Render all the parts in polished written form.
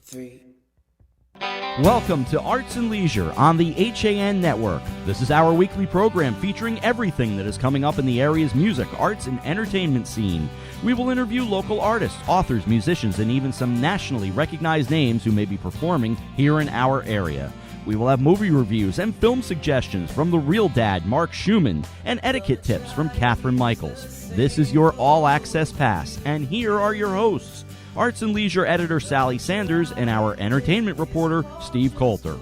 3. Welcome to Arts and Leisure on the HAN Network. This is our weekly program featuring everything that is coming up in the area's music, arts, and entertainment scene. We will interview local artists, authors, musicians, and even some nationally recognized names who may be performing here in our area. We will have movie reviews and film suggestions from the real dad, Mark Schumann, and etiquette tips from Catherine Michaels. This is your all-access pass, and here are your hosts, Arts and Leisure editor Sally Sanders and our entertainment reporter Steve Coulter.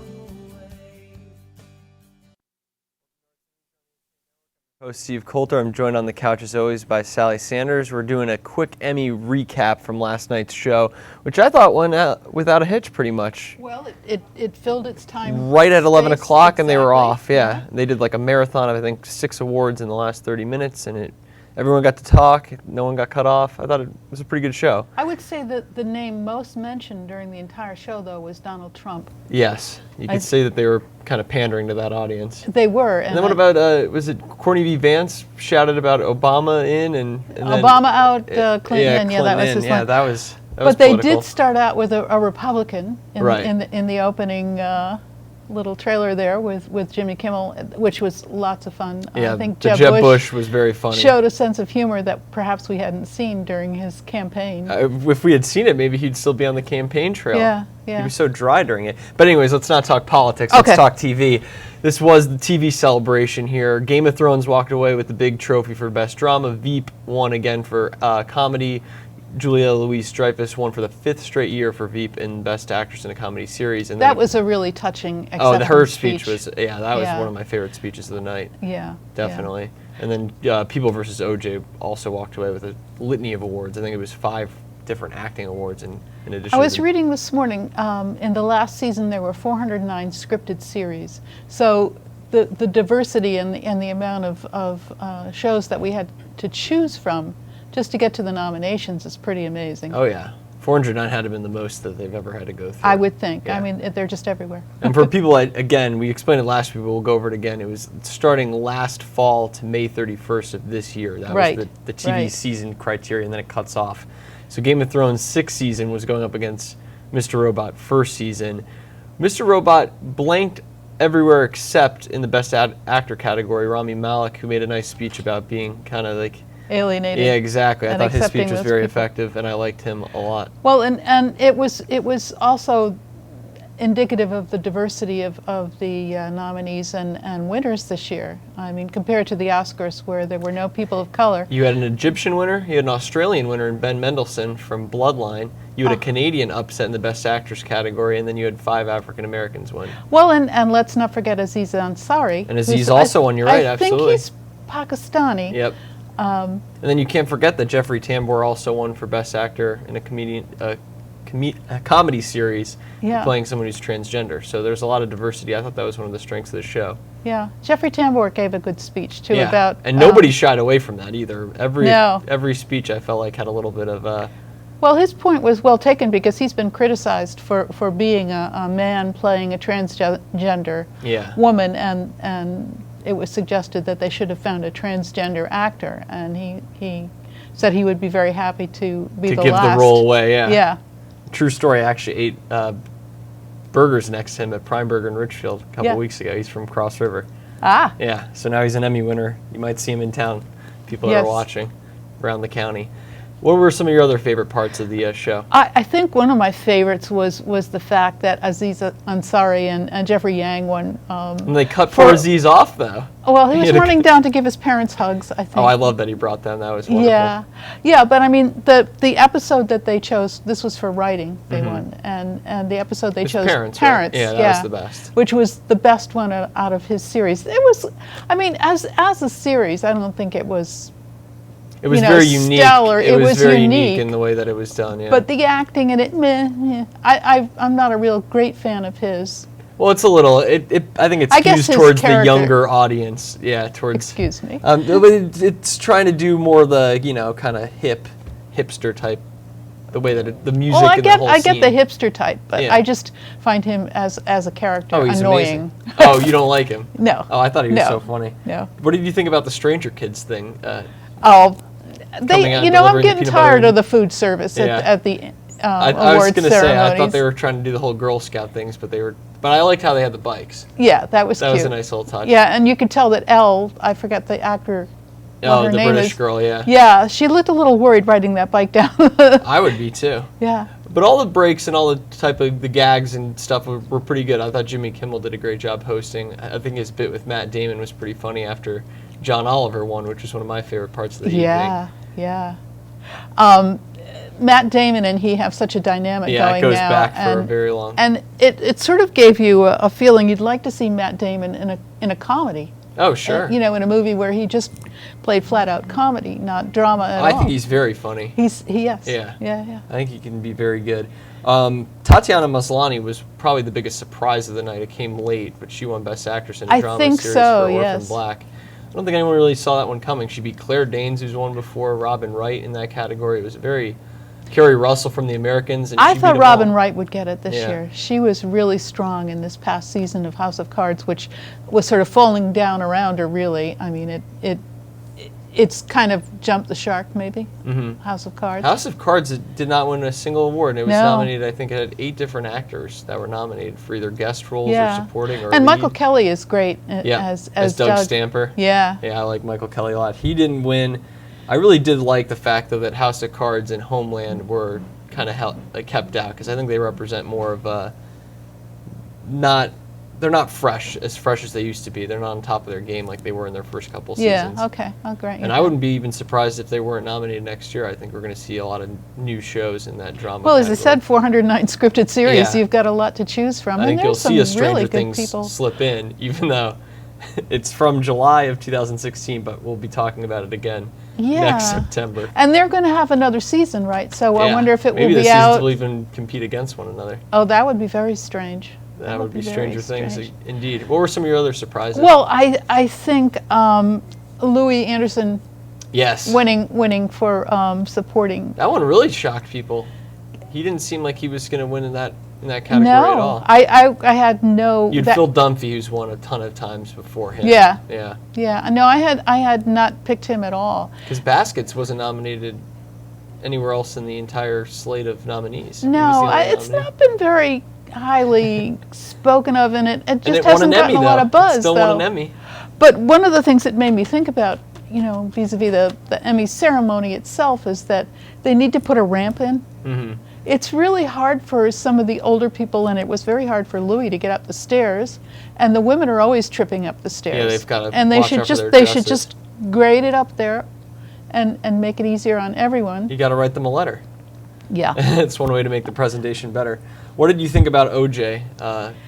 Host Steve Coulter. I'm joined on the couch as always by Sally Sanders. We're doing a quick Emmy recap from last night's show, which I thought went out without a hitch pretty much. Well, it filled its time. Right at 11 o'clock exactly. And they were off, yeah. They did like a marathon of I think 6 awards in the last 30 minutes and everyone got to talk, no one got cut off. I thought it was a pretty good show. I would say that the name most mentioned during the entire show, though, was Donald Trump. Yes, you could say that they were kind of pandering to that audience. They were. And then what about, was it Courtney V. Vance shouted about Obama in and Obama out, Clinton in. Yeah, that was his line. line. That was but political. they did start out with a Republican in the opening little trailer there with Jimmy Kimmel, which was lots of fun. Yeah, I think Jeb Bush was very funny. Showed a sense of humor that perhaps we hadn't seen during his campaign. If we had seen it, maybe he'd still be on the campaign trail. Yeah. He was so dry during it. But anyways, let's not talk politics. Okay. Let's talk TV. This was the TV celebration here. Game of Thrones walked away with the big trophy for Best Drama. Veep won again for comedy. Julia Louis-Dreyfus won for the 5th straight year for Veep in Best Actress in a Comedy Series. And that was a really touching acceptance her speech speech. was, that was one of my favorite speeches of the night. Yeah. Definitely. Yeah. And then People vs. OJ also walked away with a litany of awards. I think it was 5 different acting awards in addition. I was reading this morning, in the last season there were 409 scripted series. So the diversity and the amount of shows that we had to choose from just to get to the nominations is pretty amazing. Oh yeah, 409 had to have been the most that they've ever had to go through. I would think. Yeah. I mean, they're just everywhere. And for people, again, we explained it last week, but we'll go over it again. It was starting last fall to May 31st of this year. That was the TV season criteria, and then it cuts off. So Game of Thrones 6th season was going up against Mr. Robot 1st season. Mr. Robot blanked everywhere except in the Best Actor category. Rami Malek, who made a nice speech about being kind of like alienated. Yeah, exactly. I thought his speech was very people. effective, and I liked him a lot. Well, and it was also indicative of the diversity of the nominees and winners this year. I mean, compared to the Oscars, where there were no people of color. You had an Egyptian winner, you had an Australian winner in Ben Mendelsohn from Bloodline, you had a Canadian upset in the Best Actress category, and then you had 5 African Americans win. Well, and let's not forget Aziz Ansari. And Aziz also won, you're right, absolutely. I think he's Pakistani. Yep. And then you can't forget that Jeffrey Tambor also won for Best Actor in a comedy series, playing someone who's transgender. So there's a lot of diversity. I thought that was one of the strengths of the show. Yeah, Jeffrey Tambor gave a good speech too about. And nobody shied away from that either. Every speech I felt like had a little bit of. Well, his point was well taken because he's been criticized for being a man playing a transgender woman, and it was suggested that they should have found a transgender actor, and he said he would be very happy to be the last. To give the role away, Yeah. True story, I actually ate burgers next to him at Prime Burger in Richfield a couple weeks ago. He's from Cross River. Ah. Yeah, so now he's an Emmy winner. You might see him in town, people that are watching around the county. What were some of your other favorite parts of the show? I think one of my favorites was the fact that Aziz Ansari and Jeffrey Yang won. And they cut poor Aziz off, though. Well, he was running down to give his parents hugs, I think. Oh, I love that he brought them. That was wonderful. Yeah, but I mean, the episode that they chose, this was for writing, they won, and the episode they chose, Parents, right? Yeah, that was the best. Which was the best one out of his series. It was, I mean, as a series, I don't think it was... It was very unique. Stellar. It was very unique in the way that it was done, yeah. But the acting in it, I'm not a real great fan of his. Well, it's a little, I think it's used towards the younger audience. Yeah, towards... Excuse me. It's trying to do more the, kind of hipster type, the way that the music and the whole scene. I get the hipster type, but I just find him as a character he's annoying. Amazing. Oh, you don't like him? No. Oh, I thought he was so funny. No. What did you think about the Stranger Kids thing? I'm getting tired of the food service at the I was going to say, I thought they were trying to do the whole Girl Scout things, but I liked how they had the bikes. Yeah, that was cute. That was a nice little touch. Yeah, and you could tell that Elle, I forget the actor. Oh, the British girl, yeah. Yeah, she looked a little worried riding that bike down. I would be too. Yeah. But all the breaks and all the type of the gags and stuff were pretty good. I thought Jimmy Kimmel did a great job hosting. I think his bit with Matt Damon was pretty funny after John Oliver won, which was one of my favorite parts of the evening. Yeah. Matt Damon and he have such a dynamic going now. Yeah, it goes back for a very long. And it sort of gave you a feeling you'd like to see Matt Damon in a comedy. Oh, sure. In a movie where he just played flat-out comedy, not drama at all. I think he's very funny. Yes. Yeah. I think he can be very good. Tatiana Maslany was probably the biggest surprise of the night. It came late, but she won Best Actress in a Drama Series for Orphan Black. I don't think anyone really saw that one coming. She beat Claire Danes, who's won before, Robin Wright in that category. It was Kerry Russell from The Americans. And I thought Robin Wright would get it this year. She was really strong in this past season of House of Cards, which was sort of falling down around her, really. I mean, it's kind of jumped the shark, maybe, House of Cards. House of Cards did not win a single award. It was nominated, I think it had 8 different actors that were nominated for either guest roles or supporting or And lead. Michael Kelly is great as Doug Stamper. Yeah. Yeah, I like Michael Kelly a lot. He didn't win. I really did like the fact, though, that House of Cards and Homeland were kind of kept out, because I think they represent more of they're not as fresh as they used to be. They're not on top of their game like they were in their first couple seasons. Yeah, okay. Oh, great. And I wouldn't be even surprised if they weren't nominated next year. I think we're going to see a lot of new shows in that drama Well, category. as I said, 409 scripted series, you've got a lot to choose from. I think you'll see a Stranger really Things slip in, even though it's from July of 2016, but we'll be talking about it again next September. And they're going to have another season, right? So I wonder if it will be out. Maybe the seasons will even compete against one another. Oh, that would be very strange. That would be Stranger Things, indeed. What were some of your other surprises? Well, I think Louis Anderson winning for supporting. That one really shocked people. He didn't seem like he was going to win in that category at all. I had no. You'd Phil Dunphy, who's won a ton of times before him. Yeah. Yeah. No, I had not picked him at all. Because Baskets wasn't nominated anywhere else in the entire slate of nominees. No, it's not been very highly spoken of, and it just hasn't gotten a lot of buzz. It still won an Emmy. But one of the things that made me think about, vis-a-vis the Emmy ceremony itself, is that they need to put a ramp in. Mm-hmm. It's really hard for some of the older people, and it was very hard for Louis to get up the stairs. And the women are always tripping up the stairs. Yeah, they've got to. And they should just grade it up there, and make it easier on everyone. You got to write them a letter. Yeah, it's one way to make the presentation better. What did you think about OJ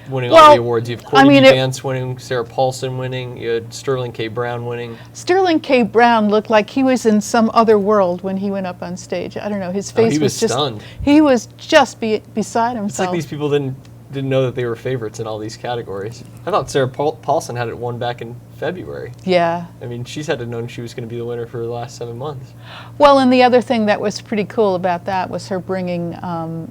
winning all the awards? You have Courtney Vance winning, Sarah Paulson winning, you had Sterling K. Brown winning. Sterling K. Brown looked like he was in some other world when he went up on stage. I don't know, his face was just stunned. He was just beside himself. It's like these people didn't know that they were favorites in all these categories. I thought Sarah Paulson had it won back in February. Yeah. I mean, she's had to know she was going to be the winner for the last 7 months. Well, and the other thing that was pretty cool about that was her bringing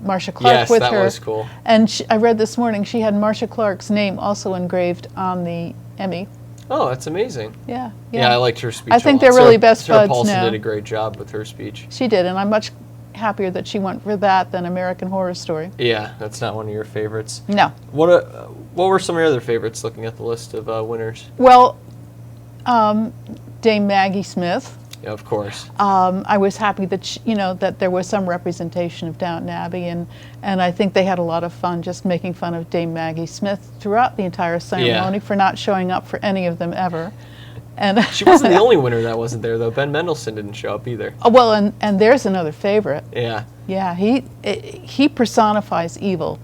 Marcia Clark with her. Yes, that was cool. And I read this morning she had Marcia Clark's name also engraved on the Emmy. Oh, that's amazing. Yeah. Yeah, I liked her speech. I think they're really best buds now. Sarah Paulson did a great job with her speech. She did, and I'm much happier that she went for that than American Horror Story. Yeah, that's not one of your favorites. No. What were some of your other favorites looking at the list of winners? Well, Dame Maggie Smith. Yeah, of course. I was happy that that there was some representation of Downton Abbey, and I think they had a lot of fun just making fun of Dame Maggie Smith throughout the entire ceremony for not showing up for any of them ever. And she wasn't the only winner that wasn't there, though. Ben Mendelsohn didn't show up either. Oh, well, and there's another favorite. Yeah. Yeah, he personifies evil.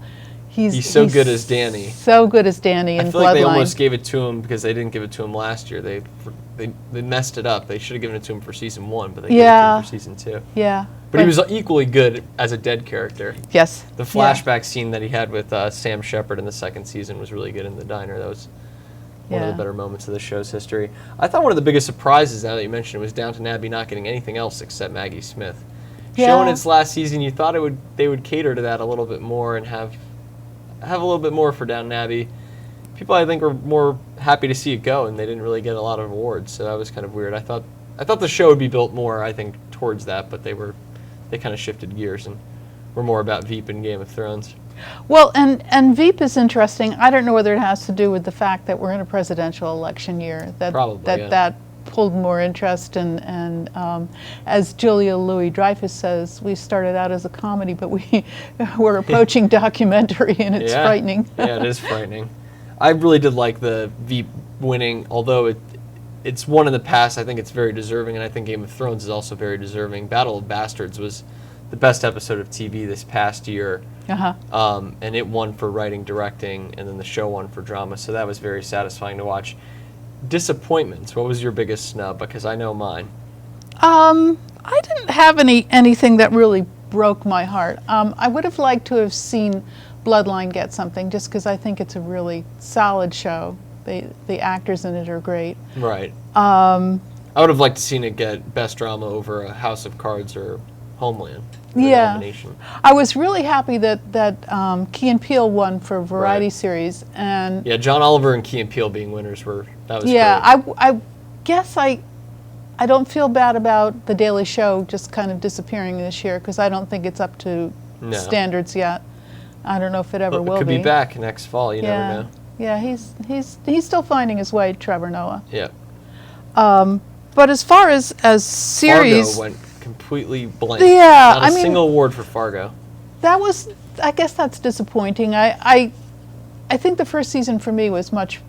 He's so good as Danny. So good as Danny in Bloodline. I feel like they almost gave it to him because they didn't give it to him last year. They messed it up. They should have given it to him for season 1, but they gave it to him for season 2. Yeah. But he was equally good as a dead character. Yes. The flashback scene that he had with Sam Shepard in the second season was really good in the diner. That was one of the better moments of the show's history. I thought one of the biggest surprises, now that you mentioned it, was Downton Abbey not getting anything else except Maggie Smith. Yeah. Showing its last season, you thought they would cater to that a little bit more and have a little bit more for Downton Abbey. People, I think, were more happy to see it go, and they didn't really get a lot of awards, so that was kind of weird. I thought the show would be built more, I think, towards that, but they kind of shifted gears and were more about Veep and Game of Thrones. Well, and Veep is interesting. I don't know whether it has to do with the fact that we're in a presidential election year, that pulled more interest, and as Julia Louis-Dreyfus says, we started out as a comedy, but we're approaching documentary, and it's frightening. Yeah, it is frightening. I really did like the Veep winning, although it's one in the past. I think it's very deserving, and I think Game of Thrones is also very deserving. Battle of Bastards was the best episode of TV this past year, and it won for writing, directing, and then the show won for drama, so that was very satisfying to watch. Disappointments. What was your biggest snub? Because I know mine. I didn't have anything that really broke my heart. I would have liked to have seen Bloodline get something, just because I think it's a really solid show. The actors in it are great. Right. I would have liked to seen it get Best Drama over a House of Cards or Homeland. Nomination. I was really happy that Key and Peele won for Variety Series, and John Oliver and Key and Peele being winners that was great. I guess I don't feel bad about The Daily Show just kind of disappearing this year, because I don't think it's up to standards yet. I don't know if it ever will be. Could be back next fall. You never know. Yeah, he's still finding his way, Trevor Noah. Yeah. But as far as series, Fargo went completely blank. Yeah, Not a single award for Fargo. I guess that's disappointing. I think the first season for me was much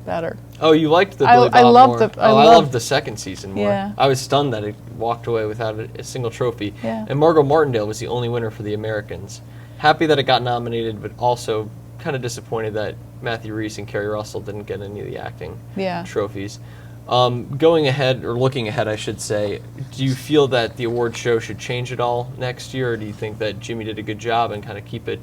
better. Oh, you liked the Billy Bob more. I loved the second season more. Yeah. I was stunned that it walked away without a single trophy. Yeah. And Margot Martindale was the only winner for The Americans. Happy that it got nominated, but also kind of disappointed that Matthew Rhys and Kerry Russell didn't get any of the acting trophies. Going ahead, or looking ahead, I should say, do you feel that the award show should change at all next year, or do you think that Jimmy did a good job and kind of keep it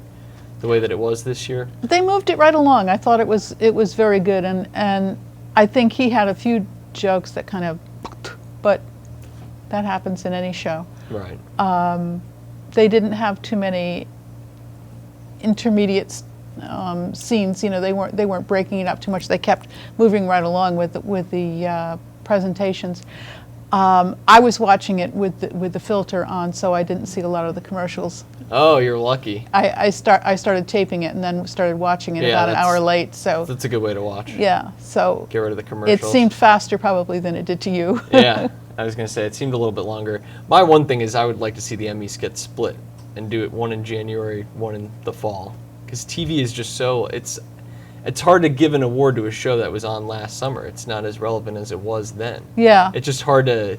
the way that it was this year? They moved it right along. I thought it was very good, and I think he had a few jokes that kind of, but that happens in any show. Right. They didn't have too many intermediate scenes. They weren't breaking it up too much. They kept moving right along with the presentations. I was watching it with the filter on, so I didn't see a lot of the commercials. Oh, you're lucky. I started taping it and then started watching it about an hour late. So that's a good way to watch. Yeah. So get rid of the commercials. It seemed faster probably than it did to you. Yeah, I was going to say it seemed a little bit longer. My one thing is I would like to see the Emmys get split and do it one in January, one in the fall. Because TV is just so, it's hard to give an award to a show that was on last summer. It's not as relevant as it was then. Yeah. It's just hard to,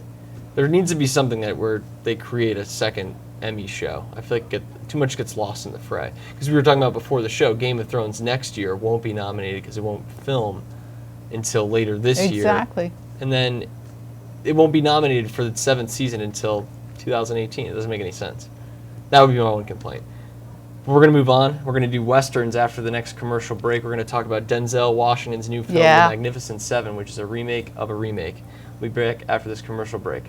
there needs to be something where they create a second Emmy show. I feel like too much gets lost in the fray. Because we were talking about before the show, Game of Thrones next year won't be nominated because it won't film until later this year. Exactly. And then it won't be nominated for the 7th season until 2018. It doesn't make any sense. That would be my one complaint. We're going to move on. We're going to do Westerns after the next commercial break. We're going to talk about Denzel Washington's new film, The Magnificent Seven, which is a remake of a remake. We'll be back after this commercial break.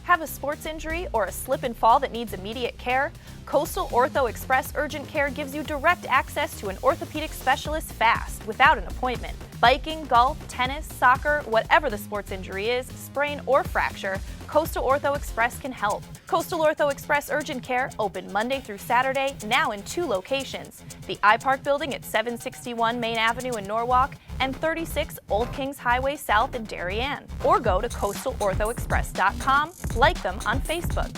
Have a sports injury or a slip and fall that needs immediate care? Coastal Ortho Express Urgent Care gives you direct access to an orthopedic specialist fast, without an appointment. Biking, golf, tennis, soccer, whatever the sports injury is, sprain or fracture, Coastal Ortho Express can help. Coastal Ortho Express Urgent Care, open Monday through Saturday, now in 2 locations. The iPark building at 761 Main Avenue in Norwalk and 36 Old Kings Highway South in Darien. Or go to coastalorthoexpress.com, like them on Facebook.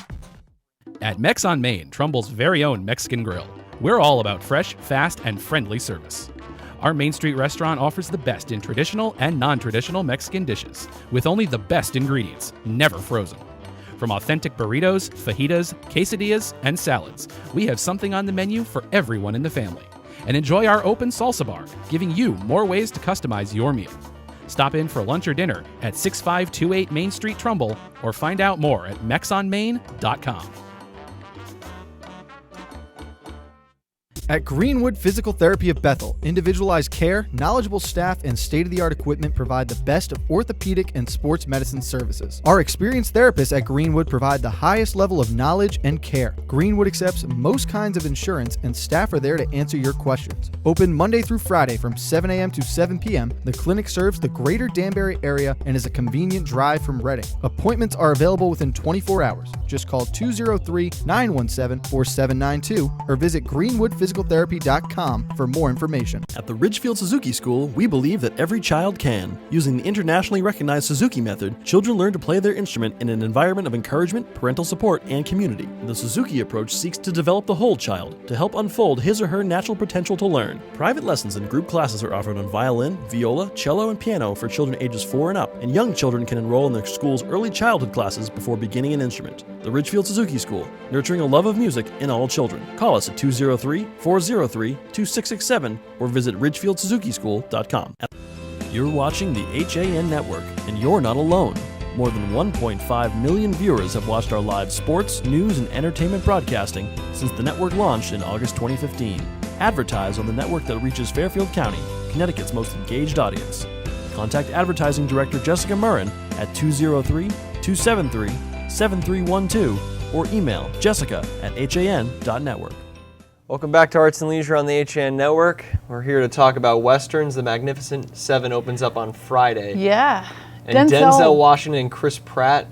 At Mex on Main, Trumbull's very own Mexican grill, we're all about fresh, fast, and friendly service. Our Main Street restaurant offers the best in traditional and non-traditional Mexican dishes, with only the best ingredients, never frozen. From authentic burritos, fajitas, quesadillas, and salads, we have something on the menu for everyone in the family. And enjoy our open salsa bar, giving you more ways to customize your meal. Stop in for lunch or dinner at 6528 Main Street, Trumbull, or find out more at mexonmain.com. At Greenwood Physical Therapy of Bethel, individualized care, knowledgeable staff, and state-of-the-art equipment provide the best of orthopedic and sports medicine services. Our experienced therapists at Greenwood provide the highest level of knowledge and care. Greenwood accepts most kinds of insurance, and staff are there to answer your questions. Open Monday through Friday from 7 a.m. to 7 p.m., the clinic serves the greater Danbury area and is a convenient drive from Reading. Appointments are available within 24 hours. Just call 203-917-4792 or visit greenwoodphysicaltherapy.com for more information. At the Ridgefield Suzuki School, we believe that every child can. Using the internationally recognized Suzuki method, children learn to play their instrument in an environment of encouragement, parental support, and community. The Suzuki approach seeks to develop the whole child to help unfold his or her natural potential to learn. Private lessons and group classes are offered on violin, viola, cello, and piano for children ages 4 and up, and young children can enroll in the school's early childhood classes before beginning an instrument. The Ridgefield Suzuki School, nurturing a love of music in all children. Call us at 203-403-2667 or visit ridgefieldsuzukischool.com. You're watching the HAN Network, and you're not alone. More than 1.5 million viewers have watched our live sports, news, and entertainment broadcasting since the network launched in August 2015. Advertise on the network that reaches Fairfield County, Connecticut's most engaged audience. Contact Advertising Director Jessica Murrin at 203-273-7312 or email jessica@han.network. Welcome back to Arts and Leisure on the HAN Network. We're here to talk about Westerns. The Magnificent Seven opens up on Friday. Yeah. And Denzel Washington and Chris Pratt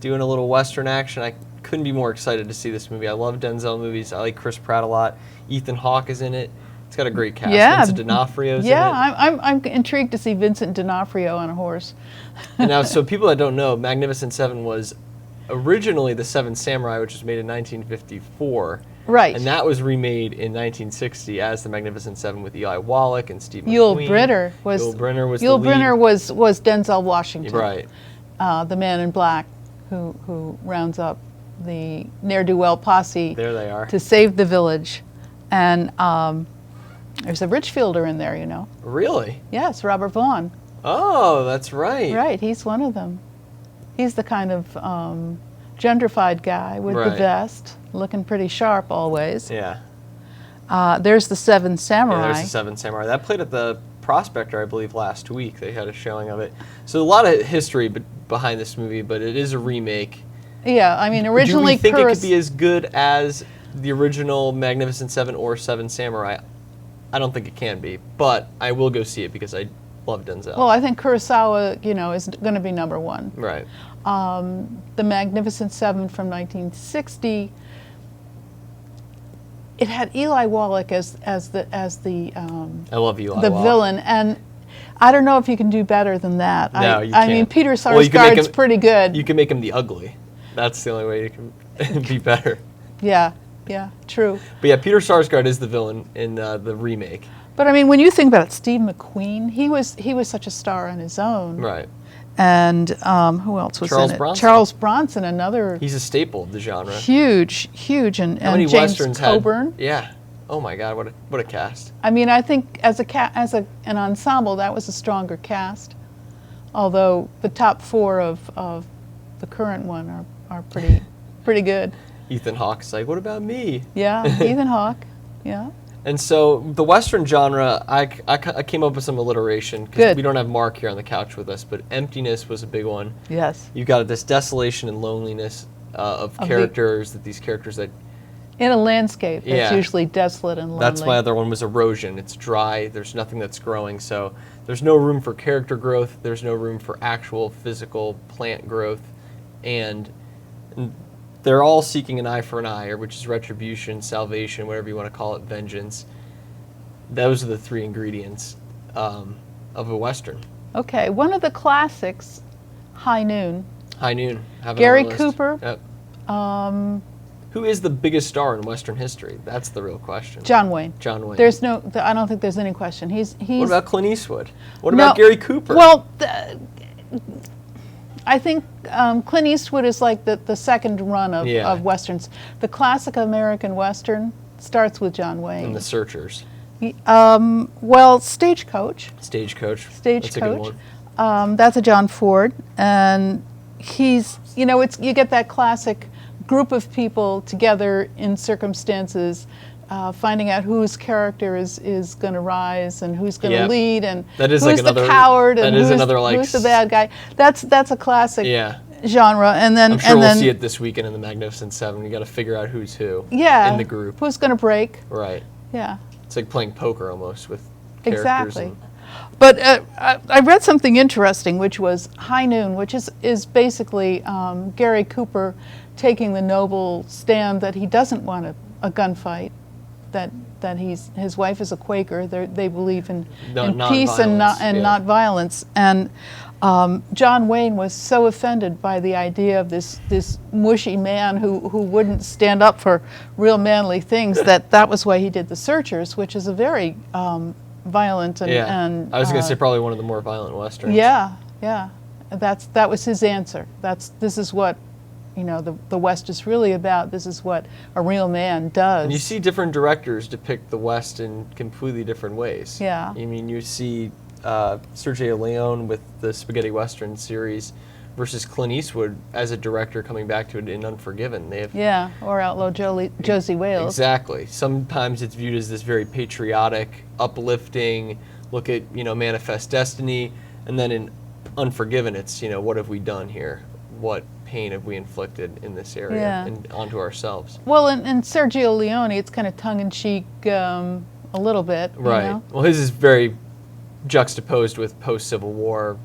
doing a little Western action. I couldn't be more excited to see this movie. I love Denzel movies. I like Chris Pratt a lot. Ethan Hawke is in it. It's got a great cast. Yeah. Vincent D'Onofrio's in it. Yeah, I'm intrigued to see Vincent D'Onofrio on a horse. And now, so people that don't know, Magnificent Seven was originally The Seven Samurai, which was made in 1954. Right. And that was remade in 1960 as The Magnificent Seven with Eli Wallach and Steve McQueen. Yul Brynner was Denzel Washington. Right. The man in black who rounds up the ne'er-do-well posse. There they are. To save the village. And there's a Richfielder in there, you know. Really? Yes, Robert Vaughn. Oh, that's right. Right, he's one of them. He's the kind of gentrified guy with the vest, looking pretty sharp always. Yeah. There's the Seven Samurai. Yeah, there's the Seven Samurai. That played at the Prospector, I believe, last week. They had a showing of it. So a lot of history behind this movie, but it is a remake. Yeah, I mean, originally... Do we think it could be as good as the original Magnificent Seven or Seven Samurai? I don't think it can be, but I will go see it because I love Denzel. Well, I think Kurosawa, you know, is going to be number one. Right. The Magnificent Seven from 1960, it had Eli Wallach as the I love Eli the Wallach. villain, and I don't know if you can do better than that. No, you I can't. mean, Peter Sarsgaard's pretty good. You can make him the ugly. That's the only way you can be better. Yeah, true. But yeah, Peter Sarsgaard is the villain in the remake. But I mean, when you think about it, Steve McQueen, he was such a star on his own. Right. And who else was in it? Bronson. Charles Bronson, another. He's a staple of the genre. Huge, and James Westerns Coburn. Yeah. Oh my God, what a cast. I mean, I think as an ensemble, that was a stronger cast. Although the top four of the current one are pretty good. Ethan Hawke's like, what about me? Yeah, Ethan Hawke. Yeah. And so the Western genre, I came up with some alliteration because we don't have Mark here on the couch with us, but emptiness was a big one. Yes. You've got this desolation and loneliness of characters, these characters that... In a landscape that's usually desolate and lonely. That's my other one was erosion. It's dry. There's nothing that's growing. So there's no room for character growth. There's no room for actual physical plant growth. And they're all seeking an eye for an eye, which is retribution, salvation, whatever you want to call it, vengeance. Those are the three ingredients of a Western. Okay, one of the classics, High Noon. High Noon. Gary Cooper. Yep. Who is the biggest star in Western history? That's the real question. John Wayne. John Wayne. I don't think there's any question. He's. What about Clint Eastwood? What about Gary Cooper? Well, I think Clint Eastwood is like the second run of Westerns. The classic American Western starts with John Wayne. And The Searchers. Well, Stagecoach. Stagecoach. That's a good one. That's a John Ford, and he's, you get that classic group of people together in circumstances finding out whose character is going to rise and who's going to lead, and that is who's like the coward and who's the bad guy. That's a classic genre. And then I'm sure we'll see it this weekend in the Magnificent Seven. You got to figure out who's who in the group. Who's going to break? Right. Yeah. It's like playing poker almost with characters. Exactly. But I read something interesting, which was High Noon, which is basically Gary Cooper taking the noble stand that he doesn't want a gunfight, that his wife is a Quaker. They believe in peace and not violence. And John Wayne was so offended by the idea of this mushy man who wouldn't stand up for real manly things that was why he did The Searchers, which is a very violent and I was going to say probably one of the more violent westerns. Yeah. That was his answer. This is what the West is really about. This is what a real man does. And you see different directors depict the West in completely different ways. Yeah. I mean, you see Sergio Leone with the Spaghetti Western series versus Clint Eastwood as a director coming back to it in Unforgiven. They have or Outlaw Josie Wales. Exactly. Sometimes it's viewed as this very patriotic, uplifting look at Manifest Destiny, and then in Unforgiven, it's what have we done here? What pain have we inflicted in this area and onto ourselves? Well, in Sergio Leone, it's kind of tongue-in-cheek a little bit. Right. Well, his is very juxtaposed with post-Civil War,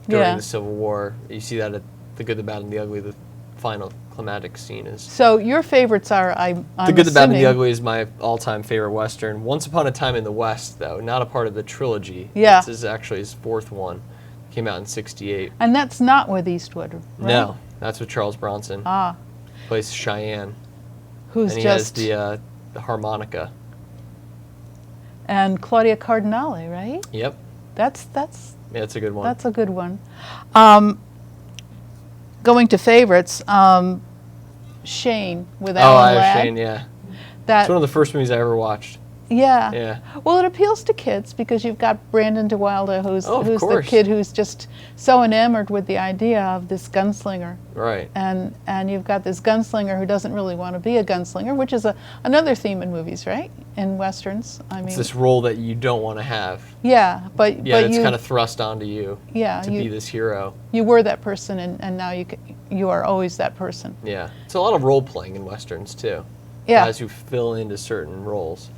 during the Civil War. You see that at The Good, the Bad, and the Ugly. The final climatic scene is. So your favorites are, I'm The Good, the Bad, and the Ugly is my all-time favorite Western. Once Upon a Time in the West, though, not a part of the trilogy. Yeah. This is actually his fourth one. Came out in '68. And that's not with Eastwood, right? No, that's with Charles Bronson. Plays Cheyenne. Who's and he just has the harmonica. And Claudia Cardinale, right? Yep. That's a good one. That's a good one. Going to favorites, Shane with Alan Ladd. Shane, yeah. It's one of the first movies I ever watched. Yeah. Yeah. Well, it appeals to kids because you've got Brandon DeWilde, who's the kid who's just so enamored with the idea of this gunslinger. Right. And you've got this gunslinger who doesn't really want to be a gunslinger, which is another theme in movies, right? In westerns. It's this role that you don't want to have. Yeah, but it's kind of thrust onto you. Yeah. To be this hero. You were that person, and now you are always that person. Yeah. It's a lot of role playing in westerns too. Yeah. Guys who fill into certain roles.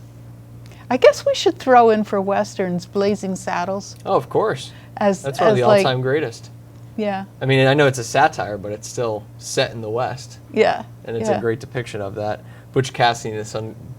I guess we should throw in for westerns Blazing Saddles. Oh, of course. That's one of the all-time greatest. Yeah. I mean, I know it's a satire, but it's still set in the West. Yeah. And it's a great depiction of that. Butch Cassidy, the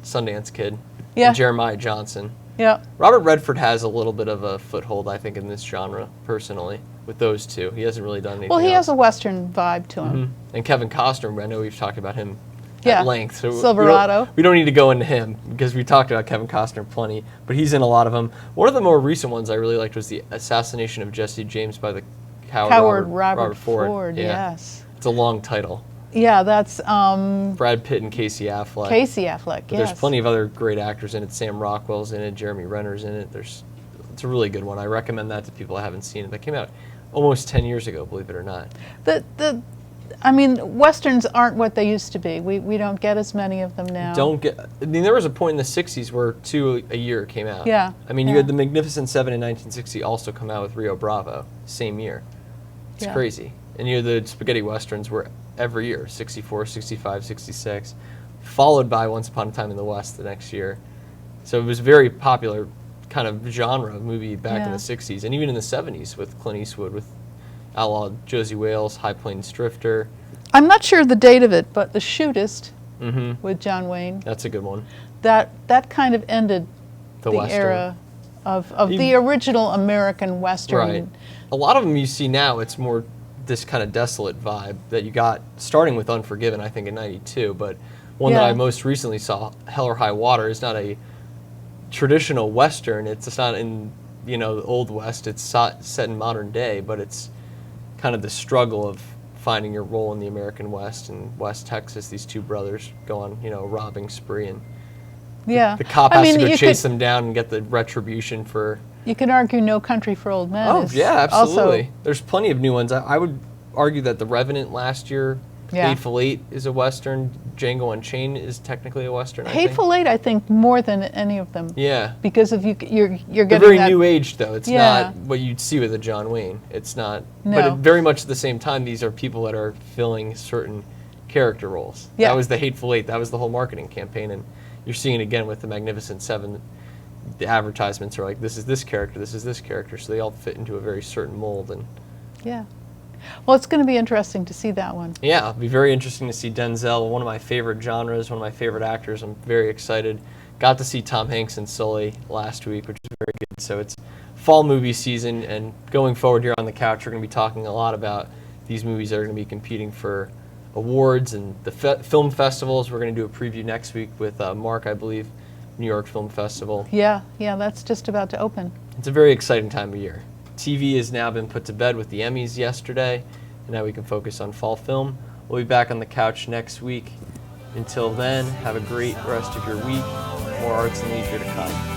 Sundance Kid. Yeah. And Jeremiah Johnson. Yeah. Robert Redford has a little bit of a foothold, I think, in this genre, personally, with those two. He hasn't really done anything Well, he else. has a Western vibe to him. Mm-hmm. And Kevin Costner, I know we've talked about him at length. So Silverado. We don't need to go into him because we talked about Kevin Costner plenty, but he's in a lot of them. One of the more recent ones I really liked was The Assassination of Jesse James by the coward Robert Ford. Yes. It's a long title. Yeah, that's Brad Pitt and Casey Affleck. But there's plenty of other great actors in it. Sam Rockwell's in it. Jeremy Renner's in it. It's a really good one. I recommend that to people that haven't seen it. That came out almost 10 years ago, believe it or not. Westerns aren't what they used to be. We don't get as many of them now. There was a point in the 60s where 2 a year came out. Yeah. You had The Magnificent Seven in 1960 also come out with Rio Bravo, same year. It's crazy. And you had the spaghetti westerns were every year, 64, 65, 66, followed by Once Upon a Time in the West the next year. So it was a very popular kind of genre movie back in the 60s, and even in the 70s with Clint Eastwood, with Outlaw Josie Wales, High Plains Drifter. I'm not sure the date of it, but The Shootist with John Wayne. That's a good one. That kind of ended the era of the original American Western. Right. A lot of them you see now, it's more this kind of desolate vibe that you got starting with Unforgiven, I think, in '92. But one that I most recently saw, Hell or High Water, is not a traditional Western. It's not in the Old West. It's set in modern day, but it's kind of the struggle of finding your role in the American West. And West Texas, these two brothers go on a robbing spree, and the cop has to go chase them down and get the retribution for. You can argue No Country for Old Men. Oh, yeah, absolutely. There's plenty of new ones. I would argue that The Revenant last year Yeah. Hateful Eight is a Western. Django Unchained is technically a Western, Hateful Eight, I think, more than any of them. Yeah. Because of you're They're getting very that, new age, though. It's Yeah. not what you'd see with a John Wayne. It's not. No. But very much at the same time, these are people that are filling certain character roles. Yeah. That was the Hateful Eight. That was the whole marketing campaign. And you're seeing it again with the Magnificent Seven. The advertisements are like, this is this character, this is this character. So they all fit into a very certain mold. And Yeah. Well, it's going to be interesting to see that one. yeah, it'll be very interesting to see Denzel, one of my favorite genres, one of my favorite actors. I'm very excited. Got to see Tom Hanks in Sully last week, which is very good. So it's fall movie season, and going forward here on the couch, we're going to be talking a lot about these movies that are going to be competing for awards and the film festivals. We're going to do a preview next week with Mark, I believe, New York Film Festival. Yeah, that's just about to open. It's a very exciting time of year. TV has now been put to bed with the Emmys yesterday, and now we can focus on fall film. We'll be back on the couch next week. Until then, have a great rest of your week. More Arts and Leisure to come.